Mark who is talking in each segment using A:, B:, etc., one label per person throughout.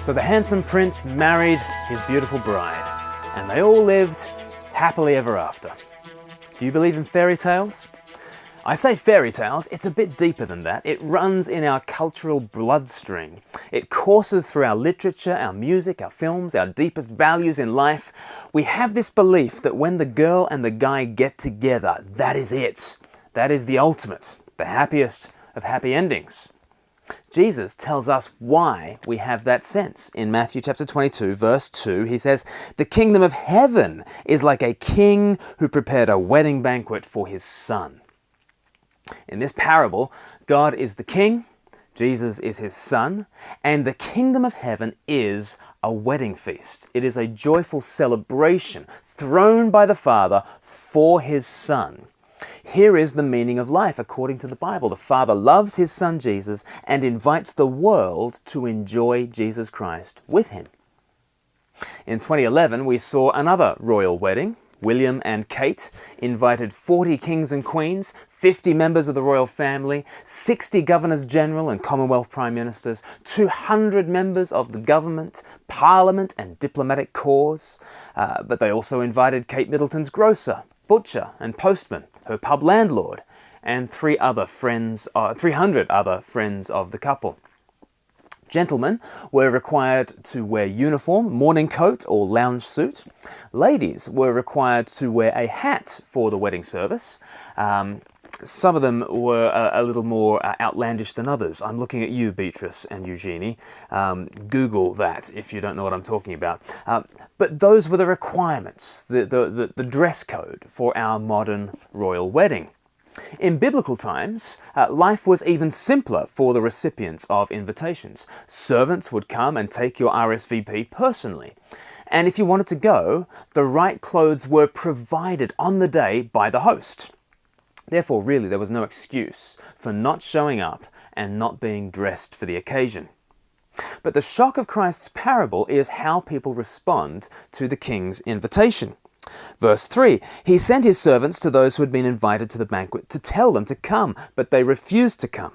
A: So the handsome prince married his beautiful bride, and they all lived happily ever after. Do you believe in fairy tales? I say fairy tales, it's a bit deeper than that. It runs in our cultural bloodstream. It courses through our literature, our music, our films, our deepest values in life. We have this belief that when the girl and the guy get together, that is it. That is the ultimate, the happiest of happy endings. Jesus tells us why we have that sense. In Matthew chapter 22, verse 2, he says, "The kingdom of heaven is like a king who prepared a wedding banquet for his son." In this parable, God is the king, Jesus is his son, and the kingdom of heaven is a wedding feast. It is a joyful celebration thrown by the Father for his son. Here is the meaning of life according to the Bible. The Father loves his Son Jesus and invites the world to enjoy Jesus Christ with him. In 2011, we saw another royal wedding. William and Kate invited 40 kings and queens, 50 members of the royal family, 60 governors general and Commonwealth prime ministers, 200 members of the government, parliament and diplomatic corps. But they also invited Kate Middleton's grocer, butcher and postman, her pub landlord, and 300 other friends of the couple. Gentlemen were required to wear uniform, morning coat or lounge suit. Ladies were required to wear a hat for the wedding service. Some of them were a little more outlandish than others. I'm looking at you, Beatrice and Eugenie. Google that if you don't know what I'm talking about. But those were the requirements, the dress code for our modern royal wedding. In biblical times, life was even simpler for the recipients of invitations. Servants would come and take your RSVP personally. And if you wanted to go, the right clothes were provided on the day by the host. Therefore, really, there was no excuse for not showing up and not being dressed for the occasion. But the shock of Christ's parable is how people respond to the king's invitation. Verse 3, he sent his servants to those who had been invited to the banquet to tell them to come, but they refused to come.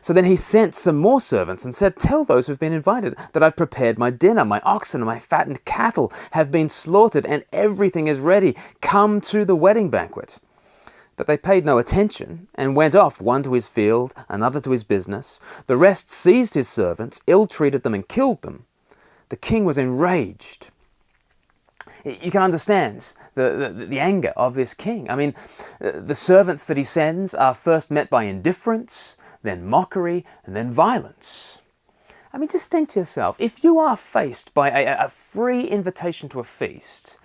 A: So then he sent some more servants and said, "Tell those who've been invited that I've prepared my dinner, my oxen and my fattened cattle have been slaughtered and everything is ready. Come to the wedding banquet." But they paid no attention and went off, one to his field, another to his business. The rest seized his servants, ill-treated them and killed them. The king was enraged. You can understand the anger of this king. I mean, the servants that he sends are first met by indifference, then mockery, and then violence. I mean, just think to yourself, if you are faced by a free invitation to a feast,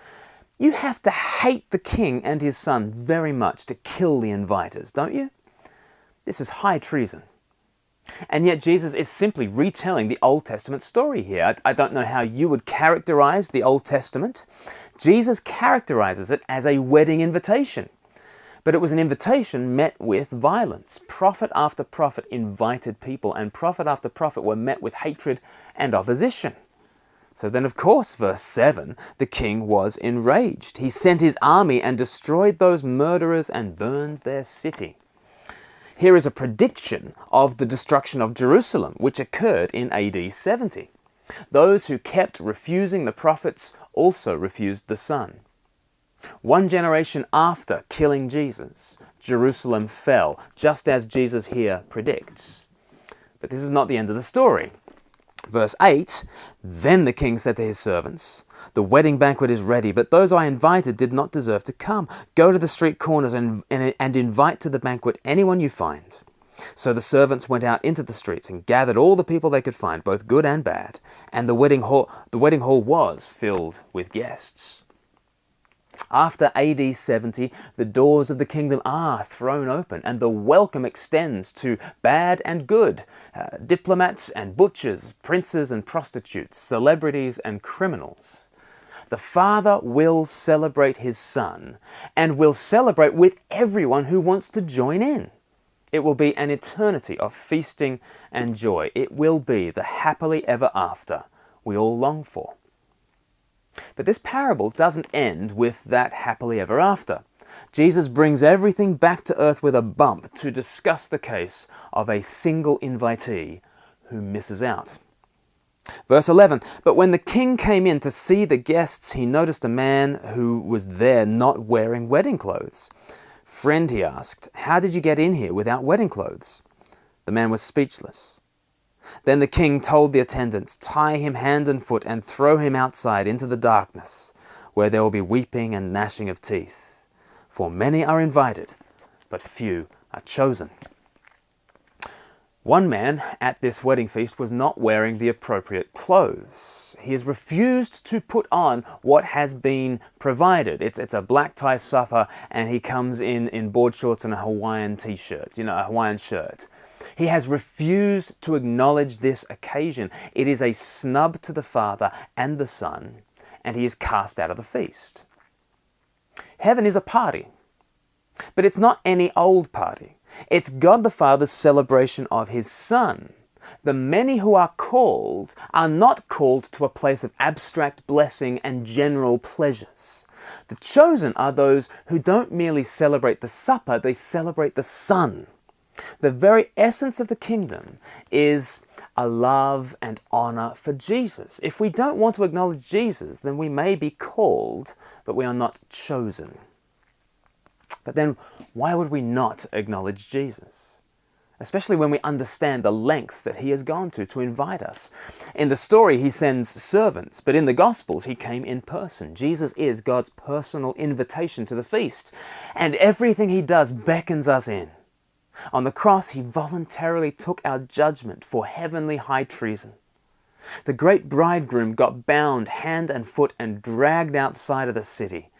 A: you have to hate the king and his son very much to kill the inviters, don't you? This is high treason. And yet Jesus is simply retelling the Old Testament story here. I don't know how you would characterize the Old Testament. Jesus characterizes it as a wedding invitation. But it was an invitation met with violence. Prophet after prophet invited people, and prophet after prophet were met with hatred and opposition. So then, of course, verse 7, the king was enraged. He sent his army and destroyed those murderers and burned their city. Here is a prediction of the destruction of Jerusalem, which occurred in AD 70. Those who kept refusing the prophets also refused the Son. One generation after killing Jesus, Jerusalem fell, just as Jesus here predicts. But this is not the end of the story. Verse 8, then the king said to his servants, "The wedding banquet is ready, but those I invited did not deserve to come. Go to the street corners and invite to the banquet anyone you find." So the servants went out into the streets and gathered all the people they could find, both good and bad, and the wedding hall was filled with guests. After AD 70, the doors of the kingdom are thrown open and the welcome extends to bad and good, diplomats and butchers, princes and prostitutes, celebrities and criminals. The Father will celebrate his Son and will celebrate with everyone who wants to join in. It will be an eternity of feasting and joy. It will be the happily ever after we all long for. But this parable doesn't end with that happily ever after. Jesus brings everything back to earth with a bump to discuss the case of a single invitee who misses out. Verse 11, but when the king came in to see the guests, he noticed a man who was there not wearing wedding clothes. Friend, he asked, how did you get in here without wedding clothes? The man was speechless. Then the king told the attendants, tie him hand and foot and throw him outside into the darkness, where there will be weeping and gnashing of teeth. For many are invited, but few are chosen. One man at this wedding feast was not wearing the appropriate clothes. He has refused to put on what has been provided. It's a black tie supper, and he comes in board shorts and a Hawaiian t-shirt, a Hawaiian shirt. He has refused to acknowledge this occasion. It is a snub to the Father and the Son, and he is cast out of the feast. Heaven is a party, but it's not any old party. It's God the Father's celebration of his Son. The many who are called are not called to a place of abstract blessing and general pleasures. The chosen are those who don't merely celebrate the supper, they celebrate the Son. The very essence of the kingdom is a love and honor for Jesus. If we don't want to acknowledge Jesus, then we may be called, but we are not chosen. But then, why would we not acknowledge Jesus? Especially when we understand the lengths that he has gone to invite us. In the story, he sends servants, but in the Gospels, he came in person. Jesus is God's personal invitation to the feast, and everything he does beckons us in. On the cross, he voluntarily took our judgment for heavenly high treason. The great bridegroom got bound hand and foot and dragged outside of the city.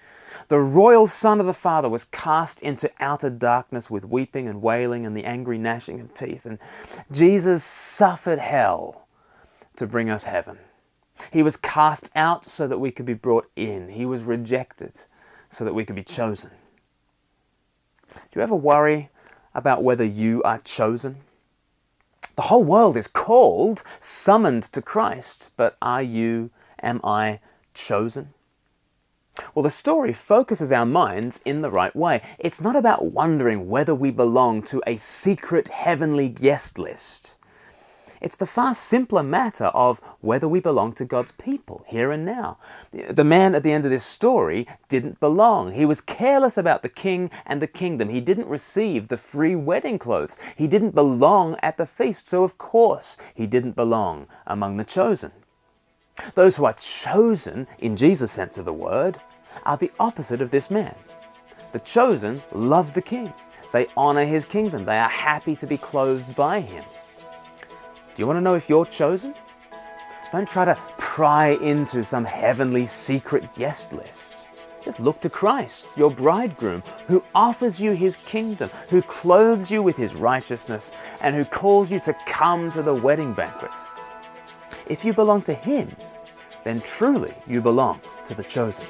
A: The royal Son of the Father was cast into outer darkness with weeping and wailing and the angry gnashing of teeth. And Jesus suffered hell to bring us heaven. He was cast out so that we could be brought in. He was rejected so that we could be chosen. Do you ever worry about whether you are chosen? The whole world is called, summoned to Christ, but am I chosen? Well, the story focuses our minds in the right way. It's not about wondering whether we belong to a secret heavenly guest list. It's the far simpler matter of whether we belong to God's people, here and now. The man at the end of this story didn't belong. He was careless about the king and the kingdom. He didn't receive the free wedding clothes. He didn't belong at the feast, so of course he didn't belong among the chosen. Those who are chosen, in Jesus' sense of the word, are the opposite of this man. The chosen love the king. They honor his kingdom. They are happy to be clothed by him. Do you want to know if you're chosen? Don't try to pry into some heavenly secret guest list. Just look to Christ, your bridegroom, who offers you his kingdom, who clothes you with his righteousness, and who calls you to come to the wedding banquet. If you belong to him, then truly you belong to the chosen.